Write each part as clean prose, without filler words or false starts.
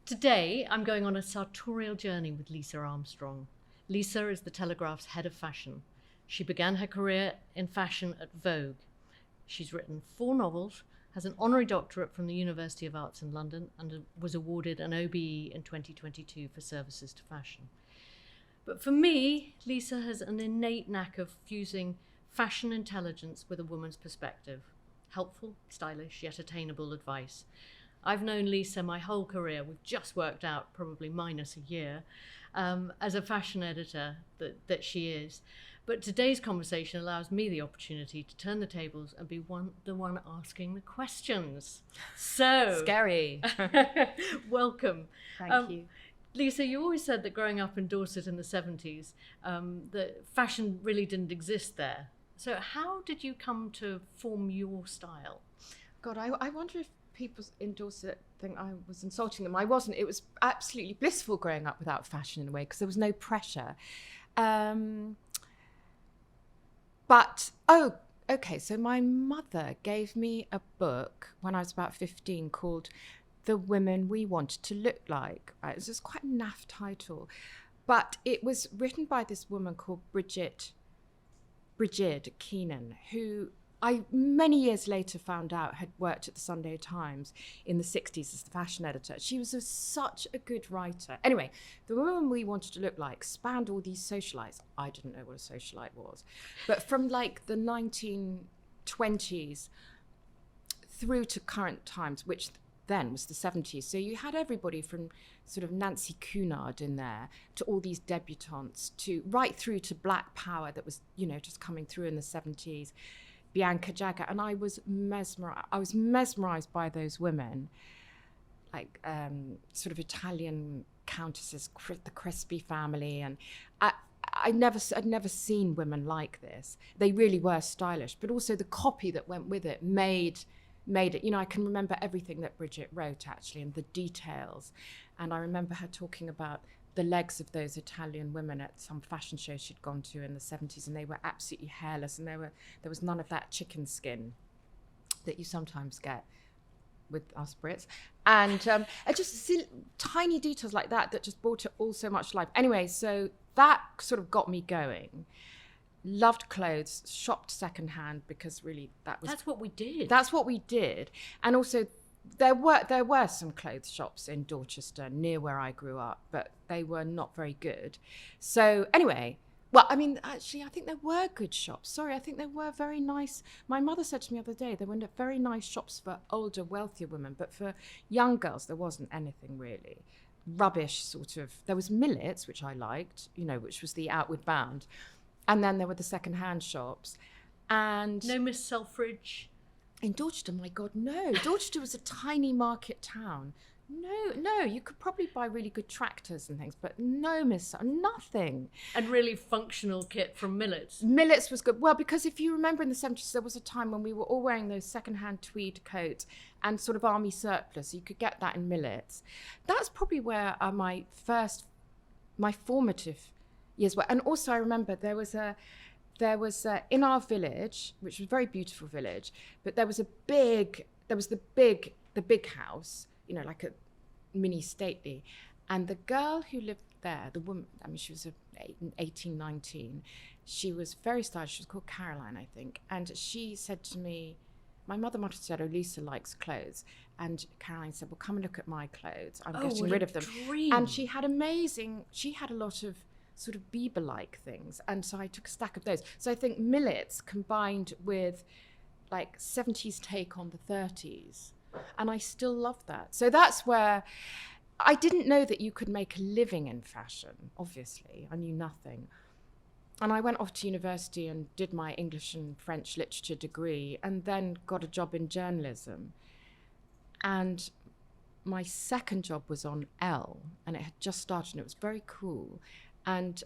Today, I'm going on a sartorial journey with Lisa Armstrong. Lisa is the Telegraph's head of fashion. She began her career in fashion at Vogue. She's written 4 novels, has an honorary doctorate from the University of Arts in London, and was awarded an OBE in 2022 for services to fashion. But for me, Lisa has an innate knack of fusing fashion intelligence with a woman's perspective. Helpful, stylish, yet attainable advice. I've known Lisa my whole career. We've just worked out, probably minus a year, as a fashion editor that she is. But today's conversation allows me the opportunity to turn the tables and be the one asking the questions. So scary. Welcome. Thank you. Lisa, you always said that growing up in Dorset in the 70s, that fashion really didn't exist there. So how did you come to form your style? God, I wonder if people in Dorset think I was insulting them. I wasn't. It was absolutely blissful growing up without fashion in a way, because there was no pressure. Okay, so my mother gave me a book when I was about 15 called The Women We Wanted to Look Like. Right? It was just quite a naff title, but it was written by this woman called Brigid Keenan, who I many years later found out had worked at the Sunday Times in the 60s as the fashion editor. She was such a good writer. Anyway, The Woman We Wanted to Look Like spanned all these socialites. I didn't know what a socialite was. But from like the 1920s through to current times, which then was the 70s. So you had everybody from sort of Nancy Cunard in there to all these debutantes, to right through to Black Power that was, just coming through in the 70s. Bianca Jagger, and I was mesmerized by those women, like sort of Italian countesses, the Crespi family, and I'd never seen women like this. They really were stylish, but also the copy that went with it made it. I can remember everything that Brigid wrote actually, and the details, and I remember her talking about the legs of those Italian women at some fashion show she'd gone to in the 70s, and they were absolutely hairless, and there was none of that chicken skin that you sometimes get with us Brits, and just tiny details like that just brought it all so much life. Anyway, so that sort of got me going. Loved clothes, shopped secondhand, because really that's what we did, and also there were some clothes shops in Dorchester near where I grew up, but they were not very good. So anyway, actually, I think there were good shops. Sorry, I think there were very nice. My mother said to me the other day, there were very nice shops for older, wealthier women, but for young girls, there wasn't anything really. Rubbish, sort of. There was Millets, which I liked, which was the Outward Bound. And then there were the second-hand shops. And no Miss Selfridge? In Dorchester, my God, no. Dorchester was a tiny market town. No, you could probably buy really good tractors and things, but no, nothing. And really functional kit from Millets. Millets was good. Well, because if you remember in the 70s, there was a time when we were all wearing those second-hand tweed coats and sort of army surplus. You could get that in Millets. That's probably where my formative years were. And also I remember there was in our village, which was a very beautiful village, but there was the big house, like a mini stately. And the girl who lived there, the woman, she was 18, 19. She was very stylish. She was called Caroline, I think. And she said to me, my mother must have said, "Oh, Lisa likes clothes." And Caroline said, "Well, come and look at my clothes. I'm getting rid of them." Dream. And she had a lot of sort of Bieber-like things, and so I took a stack of those. So I think Millets combined with like 70s take on the 30s, and I still love that. So that's where I didn't know that you could make a living in fashion. Obviously, I knew nothing, and I went off to university and did my English and French literature degree, and then got a job in journalism. And my second job was on Elle, and it had just started, and it was very cool. And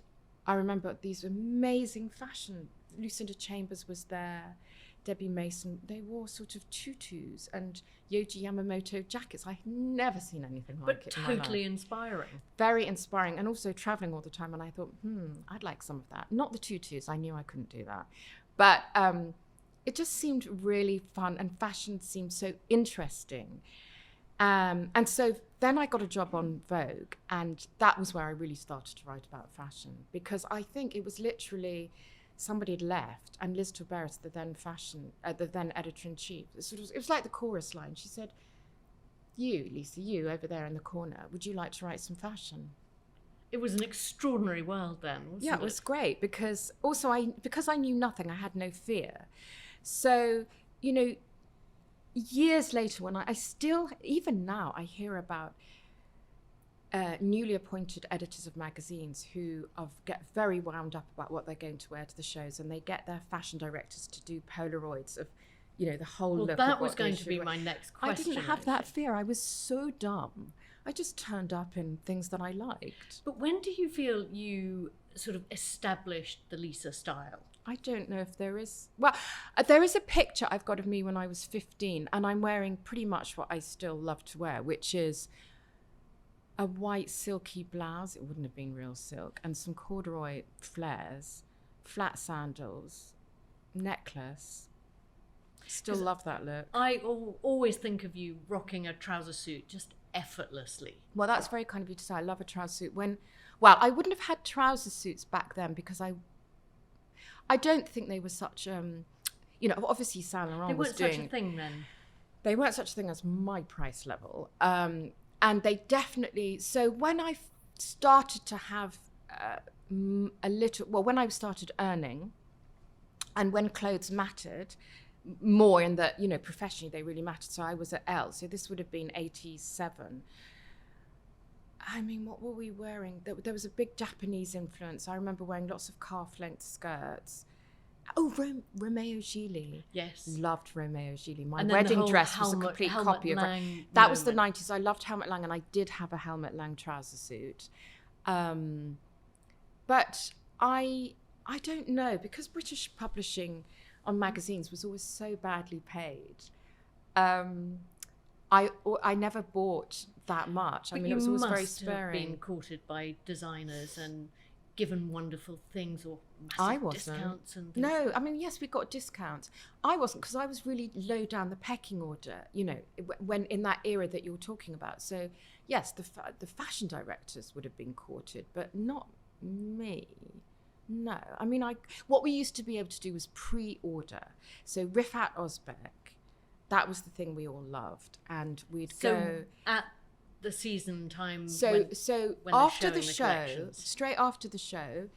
I remember these amazing fashion. Lucinda Chambers was there, Debbie Mason. They wore sort of tutus and Yohji Yamamoto jackets. I've never seen anything like it in my life. But totally inspiring. Very inspiring, and also traveling all the time. And I thought, I'd like some of that. Not the tutus. I knew I couldn't do that. But it just seemed really fun, and fashion seemed so interesting. And so then I got a job on Vogue, and that was where I really started to write about fashion, because I think it was literally somebody had left, and Liz Torberis, the then editor-in-chief, it was like the chorus line. She said, "You, Lisa, you over there in the corner, would you like to write some fashion?" It was an extraordinary world then, wasn't it? Yeah, it was great, because because I knew nothing, I had no fear. So, you know, years later, when I still, even now, I hear about newly appointed editors of magazines who get very wound up about what they're going to wear to the shows, and they get their fashion directors to do Polaroids of, you know, the whole look. Well, that of was what going they to should be wear. my next question. I didn't have that fear. I was so dumb. I just turned up in things that I liked. But when do you feel you sort of established the Lisa style? I don't know if there is. Well, there is a picture I've got of me when I was 15, and I'm wearing pretty much what I still love to wear, which is a white silky blouse. It wouldn't have been real silk, and some corduroy flares, flat sandals, necklace. Still love that look. I always think of you rocking a trouser suit just effortlessly. Well, that's very kind of you to say. I love a trouser suit. Well, I wouldn't have had trouser suits back then, because I don't think they were such, you know, obviously Saint Laurent was doing... They weren't such a thing then. They weren't such a thing as my price level. And they definitely... So when I started to have when I started earning, and when clothes mattered more, in that, you know, professionally they really mattered. So I was at L, so this would have been 87. I mean, what were we wearing? There was a big Japanese influence. I remember wearing lots of calf-length skirts. Oh, Romeo Gigli. Yes. Loved Romeo Gigli. My And then wedding the whole dress was a complete Helmut copy of it. Lang That was the moment. 90s. I loved Helmut Lang, and I did have a Helmut Lang trouser suit. But I don't know, because British publishing on magazines was always so badly paid. I never bought that much. I mean, it was always very sparing. You must have been courted by designers and given wonderful things, or I massive wasn't. discounts and things. No, I mean, yes, we got discounts. I wasn't, because I was really low down the pecking order, you know, when in that era that you're talking about. So, yes, the fashion directors would have been courted, but not me. No. I mean, what we used to be able to do was pre-order. So Rifat Ozbek, that was the thing we all loved. And we'd go... at the season time, So when after they're the showing show, collections. straight after the show,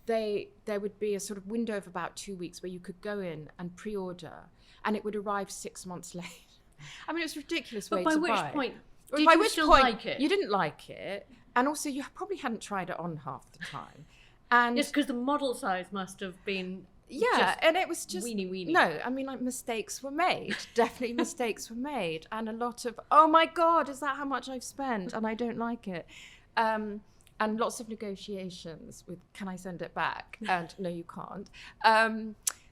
there would be a sort of window of about 2 weeks where you could go in and pre-order, and it would arrive 6 months late. I mean, it was a ridiculous way But by to which buy. point By did you which still point, like it? You didn't like it, and also you probably hadn't tried it on half the time. And Yes, because the model size must have been and it was just weenie. No, I mean, like, mistakes were made. Definitely mistakes were made, and a lot of, oh my God, is that how much I've spent? And I don't like it. And lots of negotiations with, can I send it back? And no, you can't.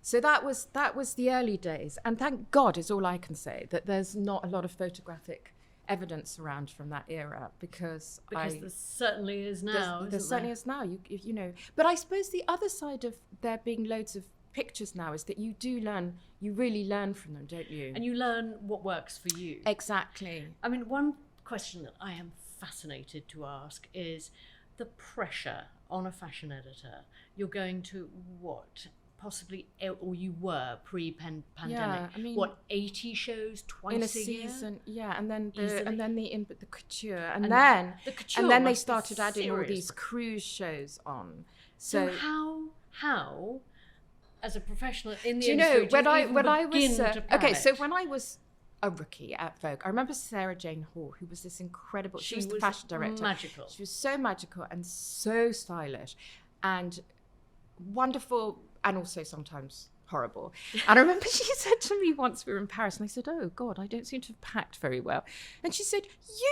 So that was the early days, and thank God is all I can say, that there's not a lot of photographic evidence around from that era, because there certainly is now. There certainly is now. You know, but I suppose the other side of there being loads of pictures now is that you really learn from them, don't you? And you learn what works for you. Exactly. I mean, one question that I am fascinated to ask is the pressure on a fashion editor. You're going to possibly, or you were pre-pandemic. Yeah, I mean, 80 shows twice in a year? season, yeah, and then Easily. the couture, and The couture then they must be started adding all serious. these cruise shows on. So how, as a professional in the do you industry, know when I begin was to plan okay? So it? when I was a rookie at Vogue, I remember Sarah Jane Hall, who was this incredible. She was the fashion director. Magical. She was so magical and so stylish, and wonderful, and also sometimes horrible. And I remember she said to me once, we were in Paris, and I said, "Oh God, I don't seem to have packed very well." And she said,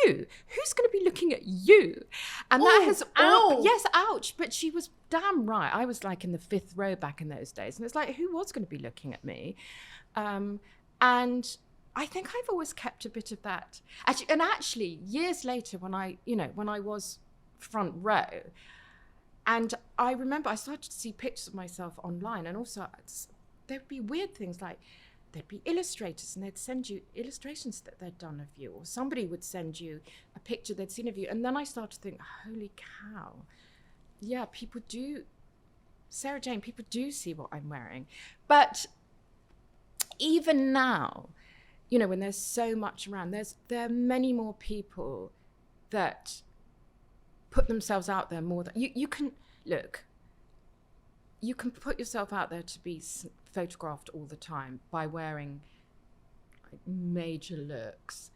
"You? Who's going to be looking at you?" And that has ow. yes, ouch. But she was damn right. I was like in the 5th row back in those days, and it's like, who was going to be looking at me? And I think I've always kept a bit of that. Actually, years later, when I was front row, and I remember I started to see pictures of myself online, and also there'd be weird things like there'd be illustrators, and they'd send you illustrations that they'd done of you, or somebody would send you a picture they'd seen of you. And then I started to think, holy cow, yeah, people do, Sarah Jane, people do see what I'm wearing. But even now, you know, when there's so much around, there are many more people that put themselves out there more than you can. Look, you can put yourself out there to be photographed all the time by wearing major looks,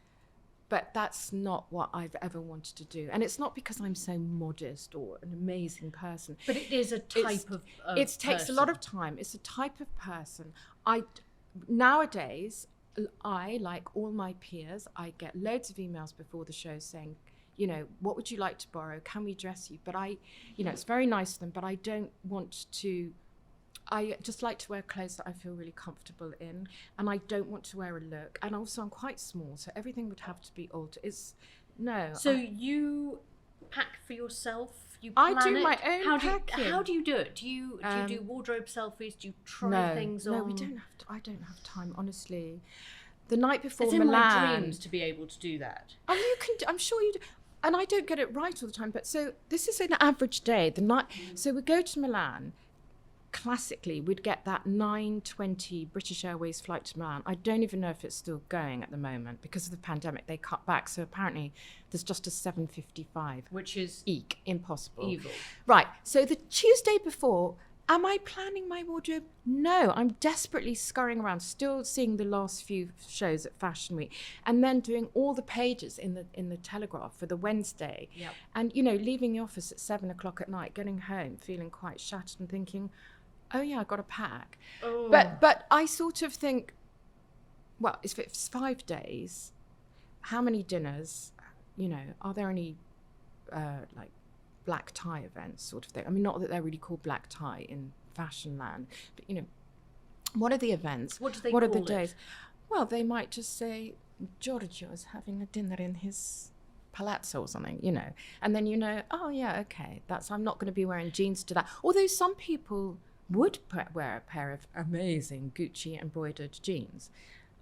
but that's not what I've ever wanted to do. And it's not because I'm so modest or an amazing person. But it is a type of it takes person. a lot of time. It's a type of person. Nowadays, I, like all my peers, I get loads of emails before the show saying, you know, what would you like to borrow? Can we dress you? But it's very nice of them, but I don't want to. I just like to wear clothes that I feel really comfortable in, and I don't want to wear a look. And also, I'm quite small, so everything would have to be altered. So you pack for yourself? You plan I do it? my own packing. How do you do it? Do you do wardrobe selfies? Do you try things on? No, we don't have to. I don't have time, honestly. The night before it's Milan, in my dreams to be able to do that. Oh, you can. I'm sure you do. And I don't get it right all the time. But so this is an average day. So we go to Milan. Classically, we'd get that 9:20 British Airways flight to Milan. I don't even know if it's still going at the moment because of the pandemic. They cut back, so apparently there's just a 7:55, which is impossible, evil. Right. So the Tuesday before, am I planning my wardrobe? No, I'm desperately scurrying around, still seeing the last few shows at Fashion Week, and then doing all the pages in the Telegraph for the Wednesday. Yep. And leaving the office at 7:00 at night, getting home feeling quite shattered and thinking, oh yeah, I got to pack. Oh. But I sort of think, well, if it's 5 days, how many dinners? Are there any like black tie events sort of thing? I mean, not that they're really called black tie in fashion land, but what are the events? What do they What call are the days? it? Well, they might just say Giorgio is having a dinner in his palazzo or something, and then oh yeah, okay, I'm not going to be wearing jeans to that. Although some people would wear a pair of amazing Gucci embroidered jeans.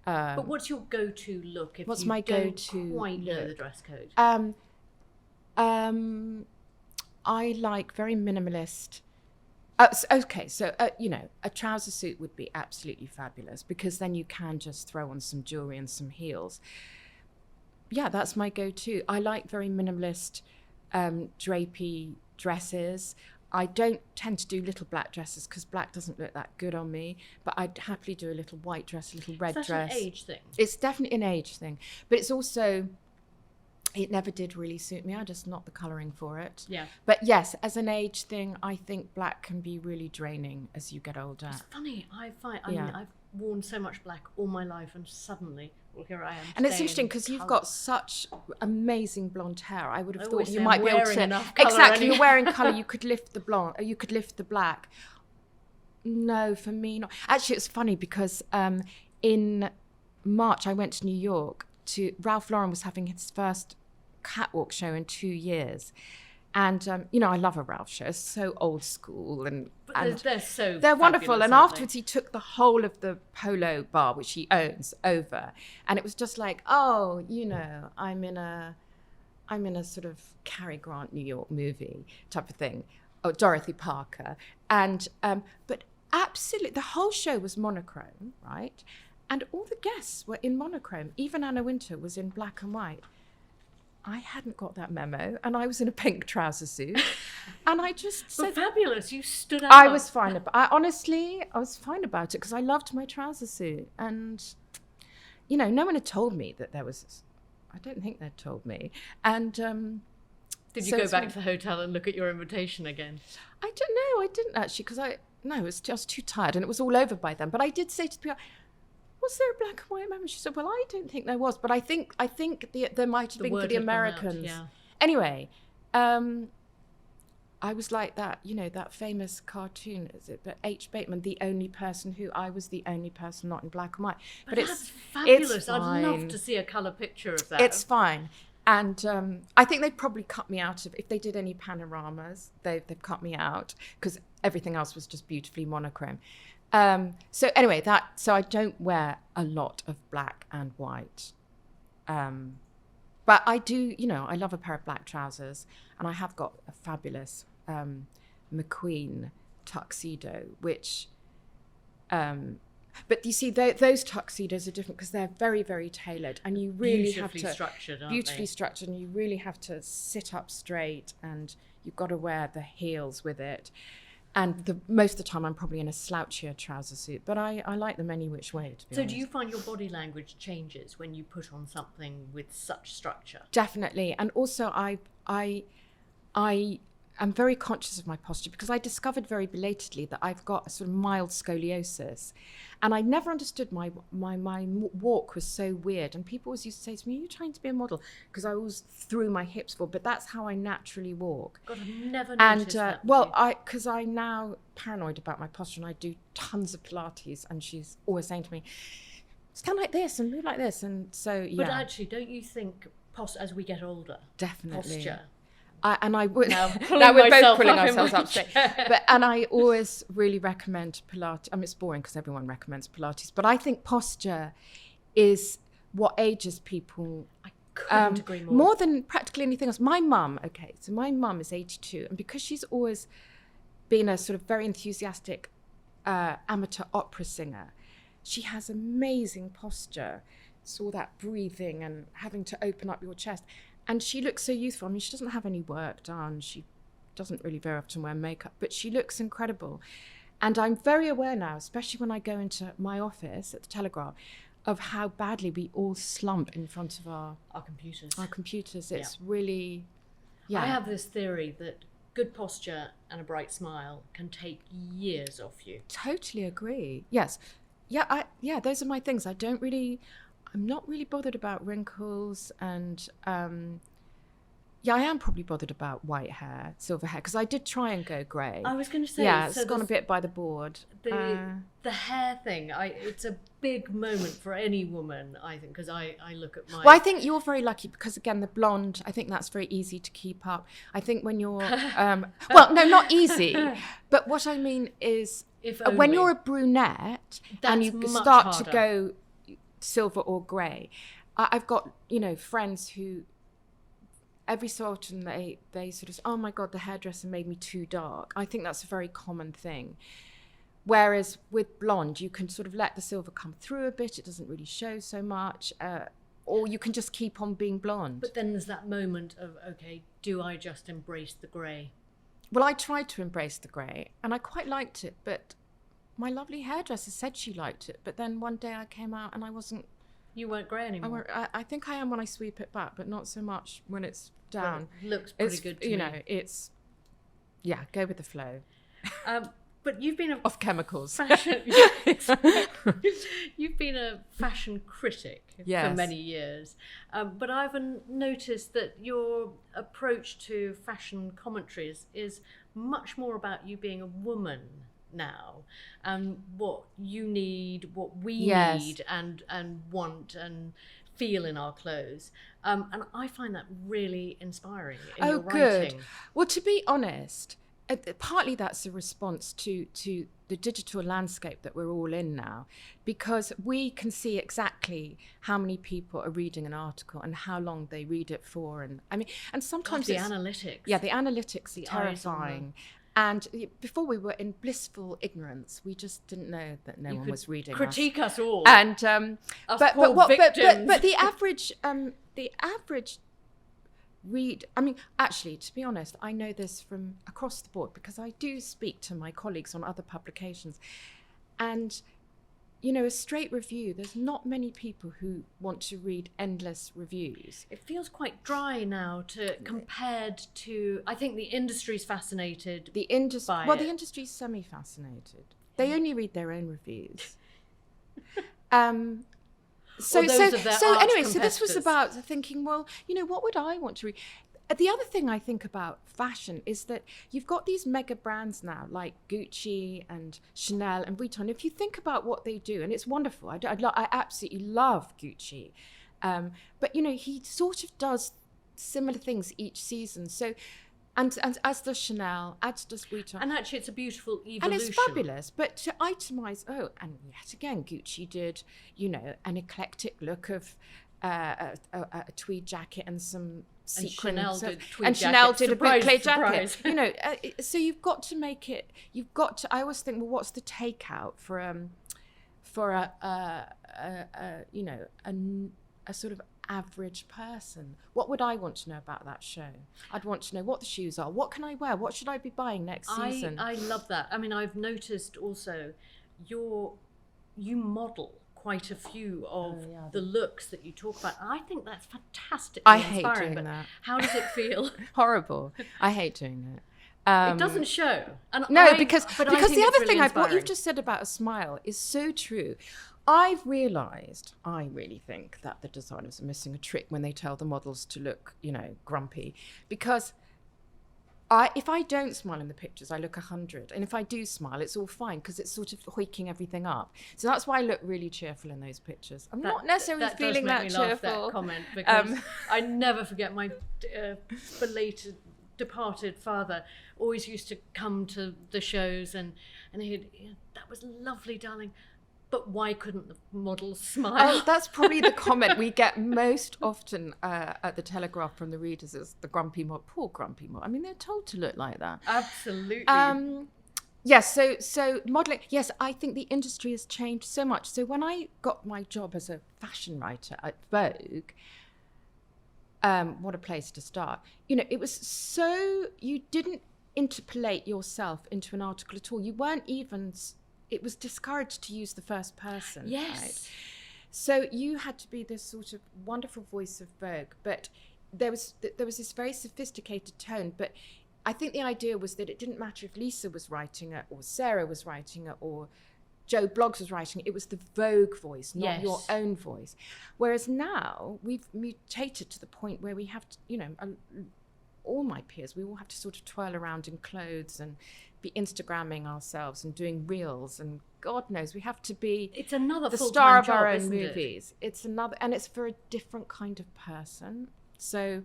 But what's your go-to look if what's you my don't go-to quite know look? the dress code? I like very minimalist. So a trouser suit would be absolutely fabulous because then you can just throw on some jewelry and some heels. Yeah, that's my go-to. I like very minimalist drapey dresses. I don't tend to do little black dresses because black doesn't look that good on me, but I'd happily do a little white dress, a little red Is that dress. an age thing? It's definitely an age thing, but it's also, it never did really suit me. I just not the colouring for it. Yeah. But yes, as an age thing, I think black can be really draining as you get older. It's funny. I mean, I've worn so much black all my life, and suddenly, well, here I am. And it's today interesting in because you've colour. got such amazing blonde hair. I would have I thought always you say might I'm be able wearing to. enough colour Exactly, anyway. you're wearing colour. You could lift the blonde, or you could lift the black. No, for me, not. Actually, it's funny because in March I went to New York to. Ralph Lauren was having his first catwalk show in 2 years. And, I love a Ralph show. It's so old school. And They're wonderful. And aren't afterwards, he took the whole of the Polo bar, which he owns, over. And it was just like, oh, I'm in a sort of Cary Grant New York movie type of thing. Oh, Dorothy Parker. And, but absolutely, the whole show was monochrome, right? And all the guests were in monochrome. Even Anna Wintour was in black and white. I hadn't got that memo, and I was in a pink trouser suit, and I just said, fabulous! You stood out. I was fine. I was fine about it because I loved my trouser suit, and no one had told me that there was. I don't think they'd told me. And did you go back to the hotel and look at your invitation again? I don't know. I didn't actually because I was just too tired, and it was all over by then. But I did say to the people, was there a black and white memo? She said, well, I don't think there was, but I think there might have been for the Americans. Yeah. Anyway, I was like that, that famous cartoon, is it? But H. Bateman, I was the only person not in black and white. But that's fabulous. It's fine. I'd love to see a colour picture of that. It's fine. And I think they probably cut me out if they did any panoramas, they've cut me out because everything else was just beautifully monochrome. So anyway, so I don't wear a lot of black and white. But I do, I love a pair of black trousers, and I have got a fabulous McQueen tuxedo, which, but you see, those tuxedos are different because they're very, very tailored, and you really have to beautifully structured, and you really have to sit up straight, and you've got to wear the heels with it. And most of the time, I'm probably in a slouchier trouser suit, but I like them any which way, to be honest. So do you find your body language changes when you put on something with such structure? Definitely. And also, I am very conscious of my posture because I discovered very belatedly that I've got a sort of mild scoliosis. And I never understood my walk was so weird. And people always used to say to me, "Are you trying to be a model?" Because I always threw my hips forward, but that's how I naturally walk. God, I've never noticed that. Well, because I'm now paranoid about my posture, and I do tons of Pilates, and she's always saying to me, "Stand like this and move like this." And so, yeah. But actually, don't you think as we get older, definitely posture? And I would now we're both pulling ourselves up straight. And I always really recommend Pilates. I mean, it's boring because everyone recommends Pilates, but I think posture is what ages people. I couldn't agree more. More than practically anything else. My mum is 82, and because she's always been a sort of very enthusiastic amateur opera singer, she has amazing posture. It's all that breathing and having to open up your chest. And she looks so youthful. I mean, she doesn't have any work done. She doesn't really very often wear makeup, but she looks incredible. And I'm very aware now, especially when I go into my office at the Telegraph, of how badly we all slump in front of our computers. It's really, I have this theory that good posture and a bright smile can take years off you. Totally agree. Yes. Yeah, those are my things. I'm not really bothered about wrinkles, and I am probably bothered about white hair, silver hair, because I did try and go grey. I was going to say, it's gone a bit by the board. The hair thing, it's a big moment for any woman, I think, because I look at my... Well, I think you're very lucky because, again, the blonde, I think that's very easy to keep up. I think when you're... well, no, not easy, but what I mean is when you're a brunette and you start to go silver or grey, I've got friends who every so often they sort of, "Oh my God, the hairdresser made me too dark." I think that's a very common thing. Whereas with blonde, you can sort of let the silver come through a bit; it doesn't really show so much, or you can just keep on being blonde. But then there's that moment of, okay, do I just embrace the grey? Well, I tried to embrace the grey, and I quite liked it, but my lovely hairdresser said she liked it, but then one day I came out and I wasn't... You weren't grey anymore? I think I am when I sweep it back, but not so much when it's down. Well, it looks pretty good to me. It's... Yeah, go with the flow. But you've been off chemicals. You've been a fashion critic for many years. But I've noticed that your approach to fashion commentaries is much more about you being a woman now, and what you need, what we need and want and feel in our clothes, and I find that really inspiring in your writing. Good. Well, to be honest, partly that's a response to the digital landscape that we're all in now, because we can see exactly how many people are reading an article and how long they read it for, and I mean, and sometimes the analytics. Yeah, the analytics are terrifying. And before we were in blissful ignorance, we just didn't know that no one was reading critique us all. And us but the average read. I mean, actually, to be honest, I know this from across the board because I do speak to my colleagues on other publications, and a straight review, there's not many people who want to read endless reviews. It feels quite dry now compared to, I think the industry's fascinated by it. Well, the industry's semi-fascinated. They only read their own reviews. So this was about thinking, well, what would I want to read? The other thing I think about fashion is that you've got these mega brands now, like Gucci and Chanel and Vuitton. If you think about what they do, and it's wonderful, I absolutely love Gucci. But, he sort of does similar things each season. So, And as does Chanel, as does Vuitton. And actually, it's a beautiful evolution. And it's fabulous. But to itemise, and yet again, Gucci did, an eclectic look of a tweed jacket and some sequins. And Chanel did a boucle jacket. Surprise. So you've got to make it. I always think, well, what's the takeout for a sort of average person? What would I want to know about that show? I'd want to know what the shoes are. What can I wear? What should I be buying next season? I love that. I mean, I've noticed also you model quite a few of the looks that you talk about. I think that's fantastic. I hate doing that. How does it feel? Horrible. I hate doing it. It doesn't show. Because the other thing, what you've just said about a smile is so true. I've realised, I really think that the designers are missing a trick when they tell the models to look, grumpy. Because if I don't smile in the pictures, I look 100. And if I do smile, it's all fine because it's sort of hoiking everything up. So that's why I look really cheerful in those pictures. I'm not necessarily feeling that cheerful. That does make me laugh, that comment, because I never forget my belated departed father always used to come to the shows and he'd, that was lovely, darling. But why couldn't the models smile? Oh, that's probably the comment we get most often at the Telegraph from the readers, is the grumpy mod. Poor grumpy mod. I mean, they're told to look like that. Absolutely. Yes, so modelling, yes, I think the industry has changed so much. So when I got my job as a fashion writer at Vogue, what a place to start. It was so, you didn't interpolate yourself into an article at all. You weren't even... It was discouraged to use the first person. Yes. Right? So you had to be this sort of wonderful voice of Vogue, but there was this very sophisticated tone. But I think the idea was that it didn't matter if Lisa was writing it, or Sarah was writing it, or Joe Bloggs was writing it. It was the Vogue voice, not your own voice. Whereas now we've mutated to the point where we have to, all my peers, we all have to sort of twirl around in clothes and be Instagramming ourselves and doing reels, and God knows we have to be the star of our own movies. It's another, and it's for a different kind of person. So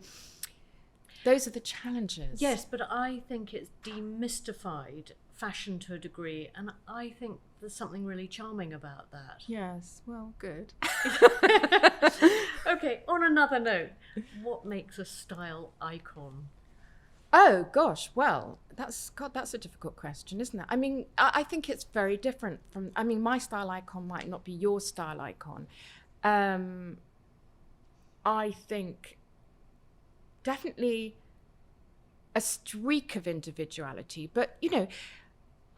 those are the challenges. Yes, but I think it's demystified fashion to a degree, and I think there's something really charming about that. Yes, well, good. Okay, on another note, what makes a style icon? Oh gosh, well, that's a difficult question, isn't it? I mean, I think it's very different from. I mean, my style icon might not be your style icon. I think definitely a streak of individuality, but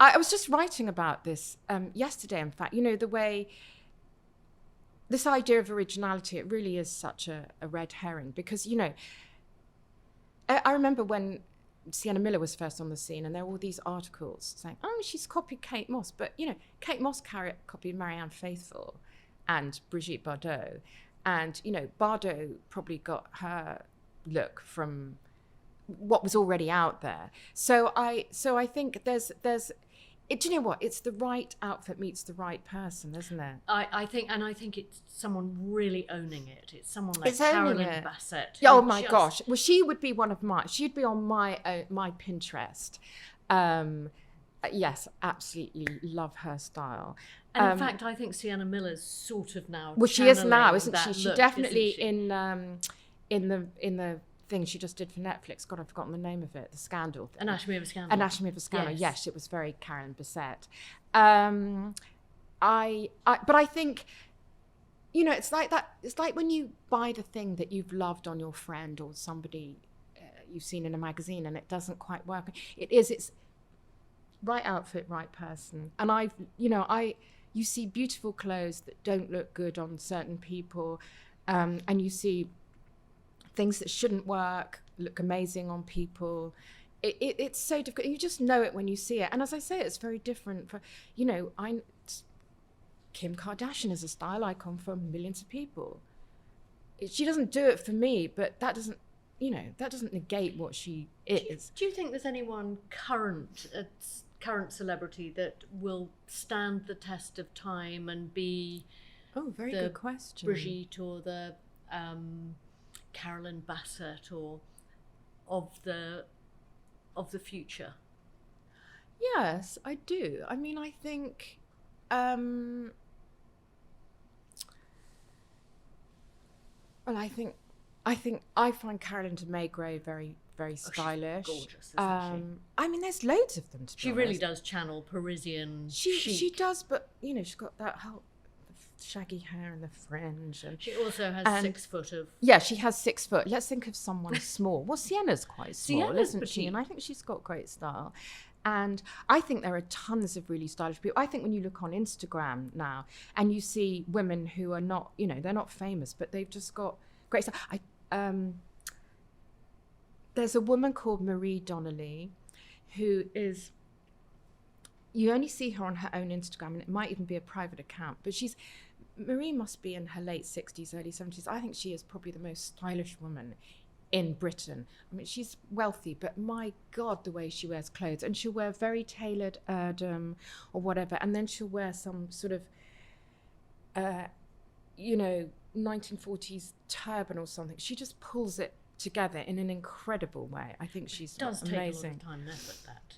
I was just writing about this yesterday. In fact, the way this idea of originality, it really is such a red herring, because I remember when Sienna Miller was first on the scene, and there were all these articles saying, oh, she's copied Kate Moss. But, Kate Moss copied Marianne Faithfull and Brigitte Bardot. And, Bardot probably got her look from what was already out there. So I think there's do you know what? It's the right outfit meets the right person, isn't it? I think it's someone really owning it. It's someone like Carolyn Bassett. Oh my gosh! Well, she would be one of mine. She'd be on my Pinterest. Yes, absolutely love her style. And in fact, I think Sienna Miller's sort of now. Well, she is now, isn't she? She definitely in the thing she just did for Netflix. God, I've forgotten the name of it. The Scandal thing. Anatomy of a Scandal. Anatomy of a Scandal. Yes, it was very Carolyn Bassett. But I think, it's like that. It's like when you buy the thing that you've loved on your friend or somebody you've seen in a magazine, and it doesn't quite work. It's right outfit, right person. And you see beautiful clothes that don't look good on certain people, and you see things that shouldn't work look amazing on people. It's so difficult. You just know it when you see it. And as I say, it's very different for, Kim Kardashian is a style icon for millions of people. She doesn't do it for me, but that doesn't negate what she is. Do you think there's anyone current celebrity that will stand the test of time and be very good question. Brigitte or the Carolyn Bassett, or of the of the future? Yes, I do. I mean, I think well, I find Carolyn de Maigret very, very stylish. She's gorgeous, isn't I mean, there's loads of them. To be she honest. really does channel Parisian chic. She does, but you know, she's got that whole shaggy hair and the fringe, and she also has 6 foot of. Yeah, she has 6 foot. Let's think of someone small. Well, Sienna's quite small, Sienna's isn't she? petite. And I think she's got great style. And I think there are tons of really stylish people. I think when you look on Instagram now and you see women who are not, you know, they're not famous, but they've just got great style. There's a woman called Marie Donnelly who is, you only see her on her own Instagram, and it might even be a private account, but Marie must be in her late 60s, early 70s. I think she is probably the most stylish woman in Britain. I mean, she's wealthy, but my God, the way she wears clothes. And she'll wear very tailored Erdem or whatever, and then she'll wear some sort of, 1940s turban or something. She just pulls it together in an incredible way. I think she's amazing. Take a lot of time and effort, that.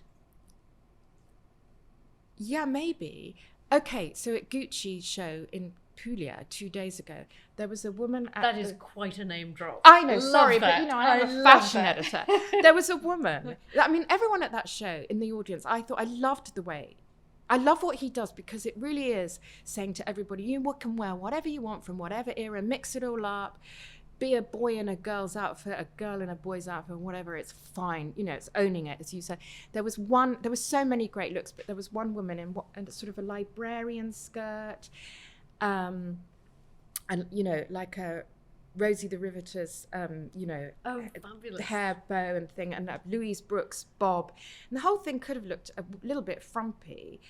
Yeah, maybe. Okay, so at Gucci show in Puglia 2 days ago, there was a woman at That is quite a name drop. I know, Love sorry, that. but you know, I'm a fashion editor. There was a woman. I mean, everyone at that show in the audience, I loved the way. I love what he does, because it really is saying to everybody, you can wear whatever you want from whatever era, mix it all up, be a boy in a girl's outfit, a girl in a boy's outfit, whatever, it's fine. You know, it's owning it, as you said. There was so many great looks, but there was one woman in sort of a librarian skirt, and, you know, like a Rosie the Riveter's, fabulous. hair bow and thing, and Louise Brooks bob. And the whole thing could have looked a little bit frumpy.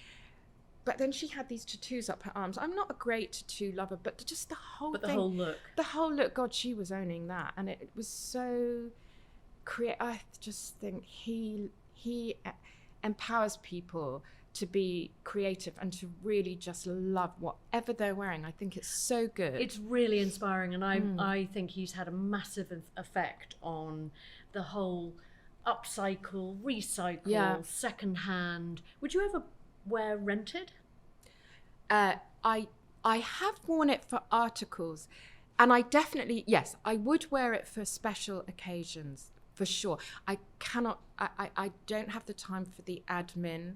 But then she had these tattoos up her arms. I'm not a great tattoo lover, but just the whole thing. The whole look. The whole look, God, she was owning that. And it was so I just think he empowers people to be creative and to really just love whatever they're wearing. I think it's so good. It's really inspiring, and I think he's had a massive effect on the whole upcycle, recycle, second-hand. Would you ever wear rented? I have worn it for articles, and I definitely, yes, I would wear it for special occasions, for sure. I don't have the time for the admin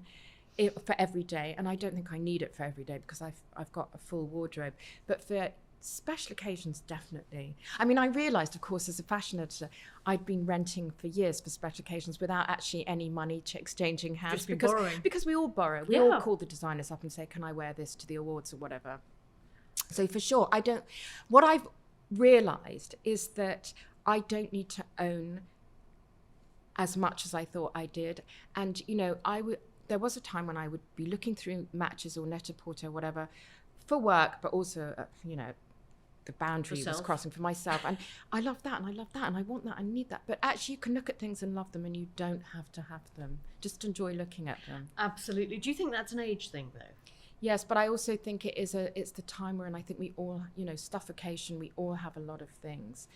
for every day, and I don't think I need it for every day, because I've got a full wardrobe. But for special occasions, definitely. I mean, I realised, of course, as a fashion editor, I'd been renting for years for special occasions without actually any money exchanging hands, because we all borrow. We all call the designers up and say, can I wear this to the awards or whatever? So for sure, what I've realised is that I don't need to own as much as I thought I did. And, you know, there was a time when I would be looking through Matches or Net-a-Porter or whatever for work, but also, the boundary was crossing for myself. And I love that, and I love that, and I want that, I need that. But actually, you can look at things and love them, and you don't have to have them. Just enjoy looking at them. Absolutely. Do you think that's an age thing, though? Yes, but I also think it's the time where, and I think we all, you know, stuffocation, we all have a lot of things.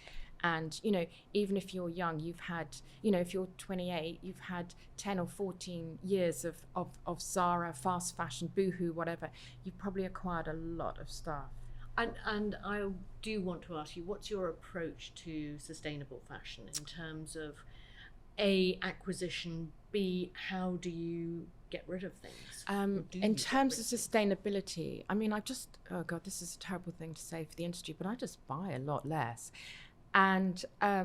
And, you know, even if you're young, you've had, you know, if you're 28, you've had 10 or 14 years of Zara, fast fashion, Boohoo, whatever. You've probably acquired a lot of stuff. And I do want to ask you, what's your approach to sustainable fashion in terms of A, acquisition, B, how do you get rid of things? In terms of sustainability, I mean, oh God, this is a terrible thing to say for the industry, but I just buy a lot less. And I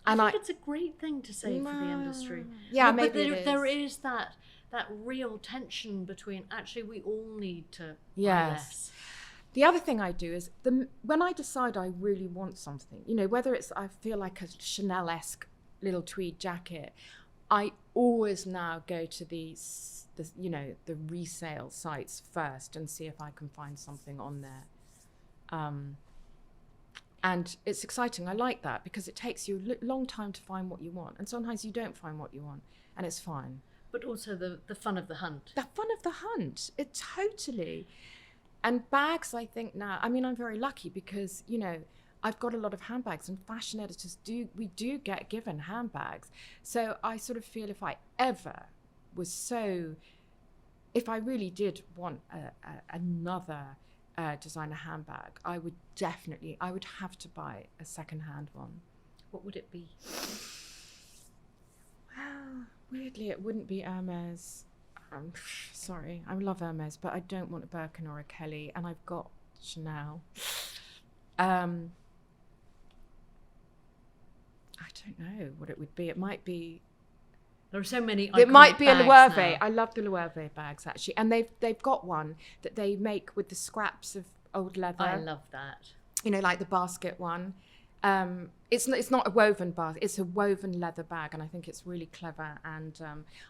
think it's a great thing to say for the industry. Yeah, but maybe it is. There is that real tension between, actually, we all need to buy less. The other thing I do is when I decide I really want something, you know, whether it's I feel like a Chanel-esque little tweed jacket, I always now go to the resale sites first and see if I can find something on there. And it's exciting. I like that, because it takes you a long time to find what you want. And sometimes you don't find what you want, and it's fine. But also the fun of the hunt. The fun of the hunt. It totally. And bags, I think now, I mean, I'm very lucky because, you know, I've got a lot of handbags, and fashion editors we do get given handbags. So I sort of feel if I really did want another designer handbag, I would have to buy a second-hand one. What would it be? Well, weirdly, it wouldn't be Hermes. Sorry, I love Hermes, but I don't want a Birkin or a Kelly, and I've got Chanel. I don't know what it would be. It might be. There are so many. It might be a Loewe. Now. I love the Loewe bags actually, and they've got one that they make with the scraps of old leather. I love that. You know, like the basket one. It's not a woven basket. It's a woven leather bag, and I think it's really clever. And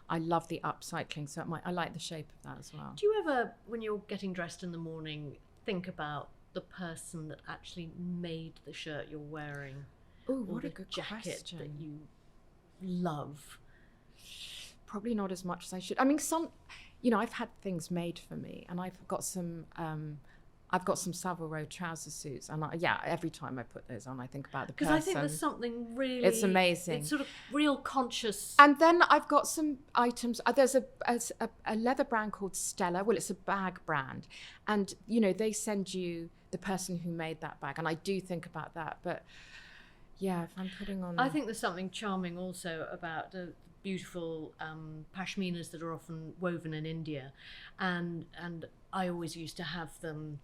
I love the upcycling, so I like the shape of that as well. Do you ever, when you're getting dressed in the morning, think about the person that actually made the shirt you're wearing? Oh, what or a good jacket question. that you love? Probably not as much as I should. I mean, I've had things made for me, and I've got some Savile Row trouser suits, and every time I put those on, I think about the person. Because I think there's something really. It's amazing. It's sort of real conscious. And then I've got some items. There's a leather brand called Stella. Well, it's a bag brand, and they send you the person who made that bag, and I do think about that. But yeah, if I'm putting on, I think there's something charming also about the beautiful pashminas that are often woven in India, and I always used to have them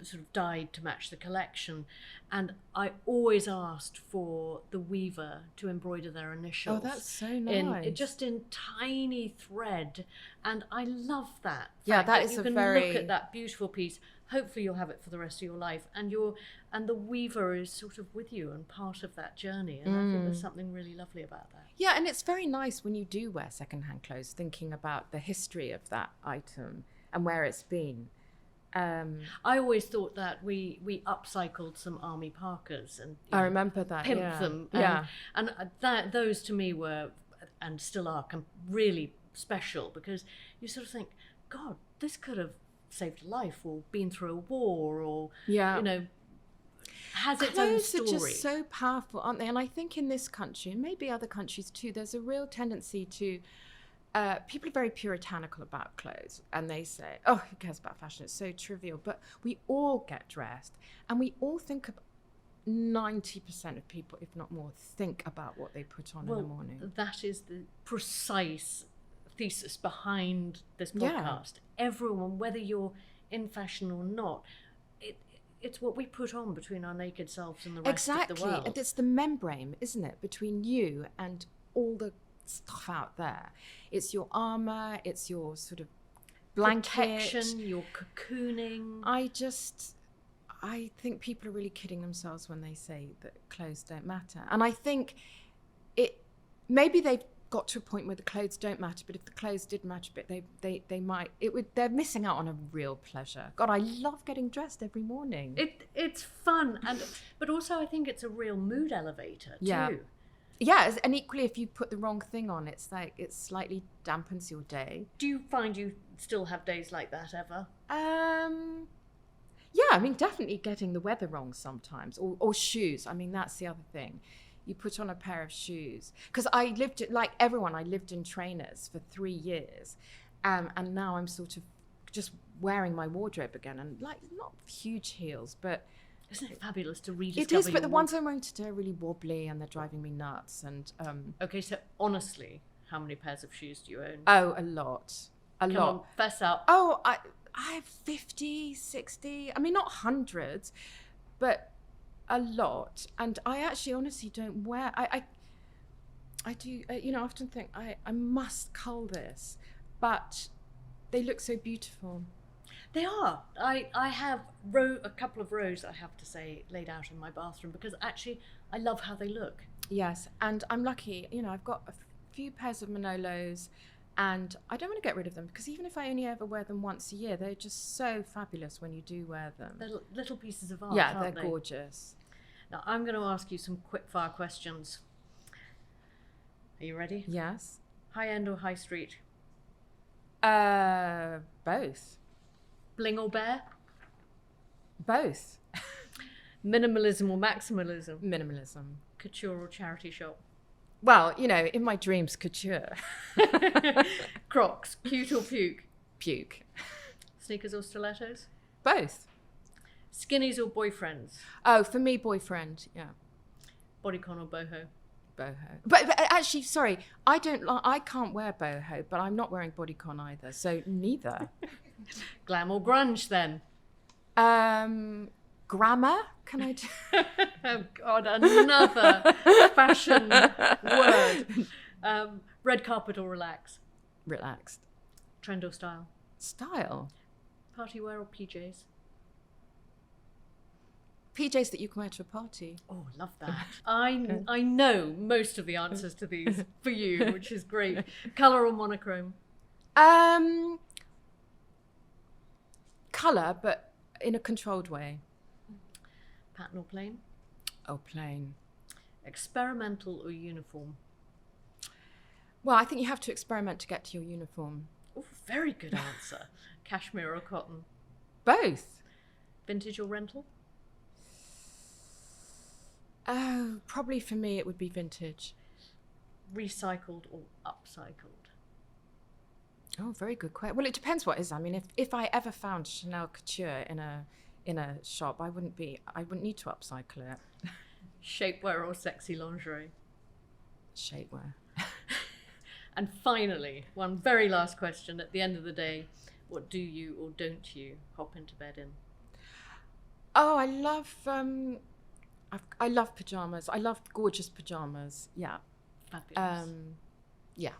sort of dyed to match the collection, and I always asked for the weaver to embroider their initials. Oh, that's so nice. Just in tiny thread, and I love that. Yeah, that is you can look at that beautiful piece. Hopefully you'll have it for the rest of your life, and the weaver is sort of with you and part of that journey, and I think there's something really lovely about that. Yeah, and it's very nice when you do wear secondhand clothes, thinking about the history of that item and where it's been. I always thought that we upcycled some army parkas and I remember that, pimped them. And those to me were, and still are, really special, because you sort of think, God, this could have saved a life or been through a war or has its own story. Clothes are just so powerful, aren't they? And I think in this country, and maybe other countries too, there's a real tendency to people are very puritanical about clothes, and they say, oh, who cares about fashion? It's so trivial. But we all get dressed, and we all think about 90% of people, if not more, think about what they put on in the morning. That is the precise thesis behind this podcast. Everyone, whether you're in fashion or not, it's what we put on between our naked selves and the rest of the world. Exactly, and it's the membrane, isn't it, between you and all the stuff out there. It's your armor, it's your sort of blanket, protection, your cocooning. I think people are really kidding themselves when they say that clothes don't matter. And I think maybe they've got to a point where the clothes don't matter, but if the clothes did matter a bit, they're missing out on a real pleasure. God, I love getting dressed every morning. It's fun, but also I think it's a real mood elevator too. Yeah, and equally if you put the wrong thing on, it's like it slightly dampens your day. Do you find you still have days like that ever? Yeah, I mean, definitely getting the weather wrong sometimes, or shoes. I mean, that's the other thing. You put on a pair of shoes. Because I lived in trainers for 3 years. And now I'm sort of just wearing my wardrobe again. And like, not huge heels, but... Isn't it fabulous to rediscover? It is, but the ones I'm wearing today are really wobbly and they're driving me nuts. And okay, so honestly, how many pairs of shoes do you own? Oh, a lot. Come on, fess up. Oh, I have 50, 60. I mean, not hundreds, but a lot. And I actually honestly don't wear... I do, I often think I must cull this, but they look so beautiful. They are. I have a couple of rows, I have to say, laid out in my bathroom because actually I love how they look. Yes, and I'm lucky. I've got a few pairs of Manolos, and I don't want to get rid of them because even if I only ever wear them once a year, they're just so fabulous when you do wear them. They're little pieces of art, yeah, aren't they're they? gorgeous. Now I'm going to ask you some quick fire questions. Are you ready? Yes. High end or high street? Both. Bling or bear? Both. Minimalism or maximalism? Minimalism. Couture or charity shop? Well, you know, in my dreams, couture. Crocs, cute or puke? Puke. Sneakers or stilettos? Both. Skinnies or boyfriends? Oh, for me, boyfriend, yeah. Bodycon or boho? Boho. But actually, sorry, I can't wear boho, but I'm not wearing bodycon either, so neither. Glam or grunge then? Grammar, can I do? Oh God, another fashion word. Red carpet or relax? Relaxed. Trend or style? Style. Party wear or PJs? PJs that you can wear to a party. Oh, love that. I know most of the answers to these for you, which is great. Colour or monochrome? Colour, but in a controlled way. Pattern or plain? Oh, plain. Experimental or uniform? Well, I think you have to experiment to get to your uniform. Oh, very good answer. Cashmere or cotton? Both. Vintage or rental? Oh, probably for me it would be vintage. Recycled or upcycled? Oh, very good question. Well, it depends what it is. I mean, if I ever found Chanel couture in a shop, I wouldn't need to upcycle it. Shapewear or sexy lingerie? Shapewear. And finally, one very last question. At the end of the day, what do you or don't you hop into bed in? Oh, I love pajamas. I love gorgeous pajamas. Yeah. Fabulous. Yeah.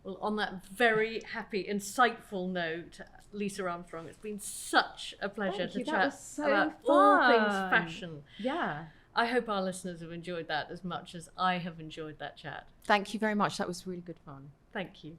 Well, on that very happy, insightful note, Lisa Armstrong, it's been such a pleasure to chat about all things fashion. Yeah. I hope our listeners have enjoyed that as much as I have enjoyed that chat. Thank you very much. That was really good fun. Thank you.